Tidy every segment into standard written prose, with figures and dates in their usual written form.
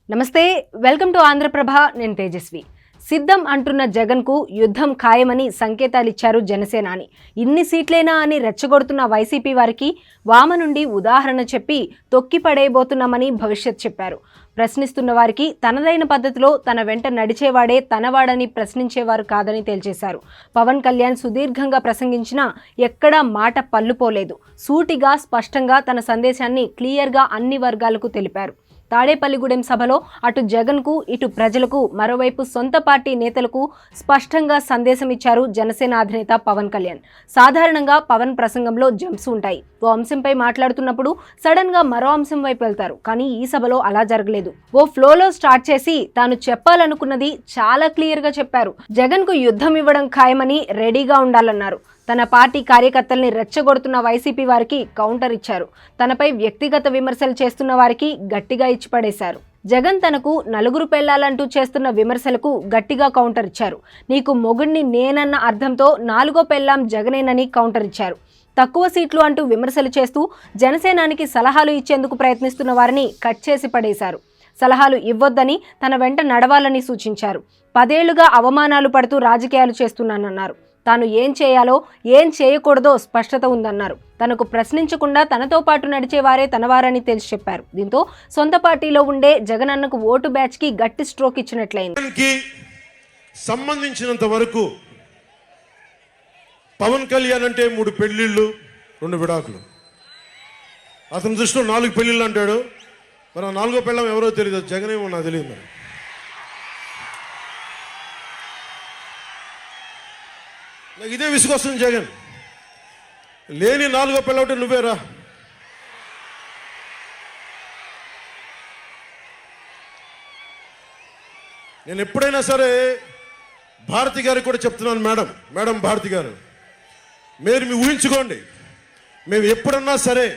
నమస్తే, welcome to Andhraprabha. నేను తేజస్వి. సిద్ధం అంటున్న జగన్కు యుద్ధం ఖాయమని సంకేతాలిచ్చారు జనసేనాని. ఇన్ని సీట్లేనా అని రెచ్చగొడుతున్న వైసీపీ వారికి వామ నుండి ఉదాహరణ చెప్పి తొక్కి పడేయబోతున్నామని భవిష్యత్ చెప్పారు. ప్రశ్నిస్తున్న వారికి తనదైన పద్ధతిలో తన వెంట నడిచేవాడే తనవాడని ప్రశ్నించేవారు కాదని తేల్చేశారు. పవన్ కళ్యాణ్ సుదీర్ఘంగా ప్రసంగించినా ఎక్కడా మాట పల్లుపోలేదు. సూటిగా స్పష్టంగా తన సందేశాన్ని క్లియర్గా అన్ని వర్గాలకు తెలిపారు. తాడేపల్లిగూడెం సభలో అటు జగన్కు ఇటు ప్రజలకు మరోవైపు సొంత పార్టీ నేతలకు స్పష్టంగా సందేశం ఇచ్చారు జనసేన అధినేత పవన్ కళ్యాణ్. సాధారణంగా పవన్ ప్రసంగంలో జంప్స్ ఉంటాయి. ఓ అంశంపై మాట్లాడుతున్నప్పుడు సడన్ గా మరో అంశం వైపు వెళ్తారు. కానీ ఈ సభలో అలా జరగలేదు. ఓ ఫ్లోలో స్టార్ట్ చేసి తాను చెప్పాలనుకున్నది చాలా క్లియర్ గా చెప్పారు. జగన్ కు యుద్ధం ఇవ్వడం ఖాయమని రెడీగా ఉండాలన్నారు. తన పార్టీ కార్యకర్తల్ని రెచ్చగొడుతున్న వైసీపీ వారికి కౌంటర్ ఇచ్చారు. తనపై వ్యక్తిగత విమర్శలు చేస్తున్న వారికి గట్టిగా ఇచ్చిపడేశారు. జగన్ తనకు నలుగురు పెళ్లాలంటూ చేస్తున్న విమర్శలకు గట్టిగా కౌంటర్ ఇచ్చారు. నీకు మొగుడిని నేనన్న అర్థంతో నాలుగో పెళ్లాం జగనేనని కౌంటర్ ఇచ్చారు. తక్కువ సీట్లు అంటూ విమర్శలు చేస్తూ జనసేనానికి సలహాలు ఇచ్చేందుకు ప్రయత్నిస్తున్న వారిని కట్ చేసి పడేశారు. సలహాలు ఇవ్వొద్దని, తన వెంట నడవాలని సూచించారు. 10 ఏళ్లుగా అవమానాలు పడుతూ రాజకీయాలు చేస్తున్నానన్నారు. తాను ఏం చేయాలో ఏం చేయకూడదో స్పష్టత ఉందన్నారు. తనకు ప్రశ్నించకుండా తనతో పాటు నడిచేవారే తనవారని తెలిసి చెప్పారు. దీంతో సొంత పార్టీలో ఉండే జగనన్నకు ఓటు బ్యాచ్ కి గట్టి స్ట్రోక్ ఇచ్చినట్లయింది. సంబంధించినంత వరకు పవన్ కళ్యాణ్ అంటే 3 పెళ్లిళ్ళు 2 విడాకులు. అతని దృష్టిలో 4 పెళ్లిళ్ళు అంటాడు. మరి 4వ పెళ్ళం ఎవరో తెలియదు. జగనేమో నాకు తెలియదు. మరి నాకు ఇదే విసుగొస్తుంది. జగన్ లేని 4వ పెళ్ళవుతే నువ్వేరా. నేను ఎప్పుడైనా సరే భారతి గారికి కూడా చెప్తున్నాను, మేడం భారతి గారు, మీరు మీ ఊహించుకోండి, మేము ఎప్పుడన్నా సరే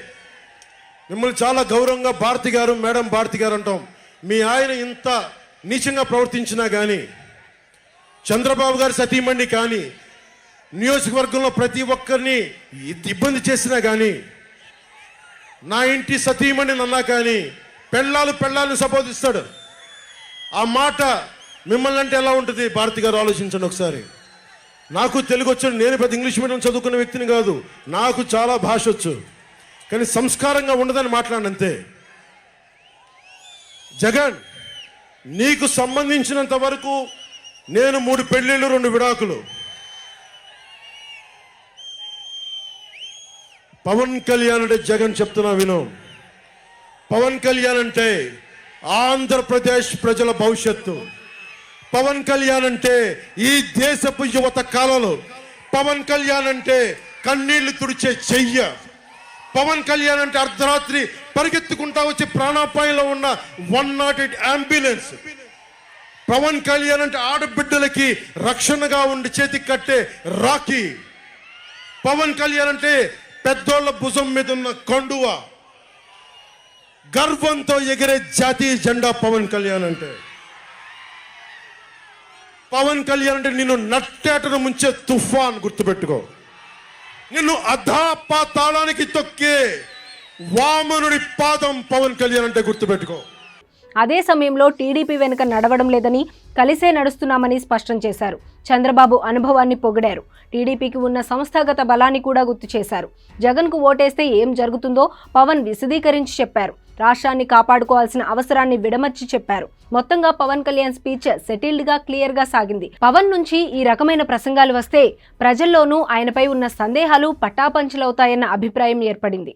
మిమ్మల్ని చాలా గౌరవంగా భారతి గారు, మేడం భారతి గారు అంటాం. మీ ఆయన ఇంత నీచంగా ప్రవర్తించినా కానీ, చంద్రబాబు గారి సతీమణి కానీ, నియోజకవర్గంలో ప్రతి ఒక్కరిని ఇబ్బంది చేసినా కానీ, నా ఇంటి సతీమణి అన్నా కానీ పెళ్ళాలను సంబోధిస్తాడు. ఆ మాట మిమ్మల్ని అంటే ఎలా ఉంటుంది భారతి గారు? ఆలోచించండి ఒకసారి. నాకు తెలుగు వచ్చాడు. నేను పెద్ద ఇంగ్లీష్ మీడియం చదువుకున్న వ్యక్తిని కాదు. నాకు చాలా భాష వచ్చు. కానీ సంస్కారంగా ఉండదని మాట్లాడినంతే. జగన్, నీకు సంబంధించినంత వరకు నేను 3 పెళ్లిళ్ళు 2 విడాకులు. పవన్ కళ్యాణ్ అంటే జగన్ చెప్తున్నా విను. పవన్ కళ్యాణ్ అంటే ఆంధ్రప్రదేశ్ ప్రజల భవిష్యత్తు. పవన్ కళ్యాణ్ అంటే ఈ దేశపు యువత కాలంలో. పవన్ కళ్యాణ్ అంటే కన్నీళ్లు తుడిచే చెయ్య. పవన్ కళ్యాణ్ అంటే అర్ధరాత్రి పరిగెత్తుకుంటా వచ్చి ప్రాణాపాయంలో ఉన్న 108 అంబులెన్స్. పవన్ కళ్యాణ్ అంటే ఆడబిడ్డలకి రక్షణగా ఉండి చేతికి కట్టే రాఖీ. పవన్ కళ్యాణ్ అంటే పెద్దోళ్ల భుజం మీద ఉన్న కండువ, గర్వంతో ఎగిరే జాతీయ జెండా. పవన్ కళ్యాణ్ అంటే పవన్ కళ్యాణ్ అంటే నిన్ను నట్టేటను ముంచే తుఫాన్. గుర్తుపెట్టుకో. నిన్ను అధాపాతాళానికి తొక్కే వామనుడి పాదం పవన్ కళ్యాణ్ అంటే గుర్తుపెట్టుకో. అదే సమయంలో టీడీపీ వెనుక నడవడం లేదని, కలిసే నడుస్తున్నామని స్పష్టం చేశారు. చంద్రబాబు అనుభవాన్ని పొగిడారు. టీడీపీకి ఉన్న సంస్థాగత బలాన్ని కూడా గుర్తు చేశారు. జగన్కు ఓటేస్తే ఏం జరుగుతుందో పవన్ విశదీకరించి చెప్పారు. రాష్ట్రాన్ని కాపాడుకోవాల్సిన అవసరాన్ని విడమర్చి చెప్పారు. మొత్తంగా పవన్ కళ్యాణ్ స్పీచ్ సెటిల్డ్గా క్లియర్గా సాగింది. పవన్ నుంచి ఈ రకమైన ప్రసంగాలు వస్తే ప్రజల్లోనూ ఆయనపై ఉన్న సందేహాలు పటాపంచలవుతాయన్న అభిప్రాయం ఏర్పడింది.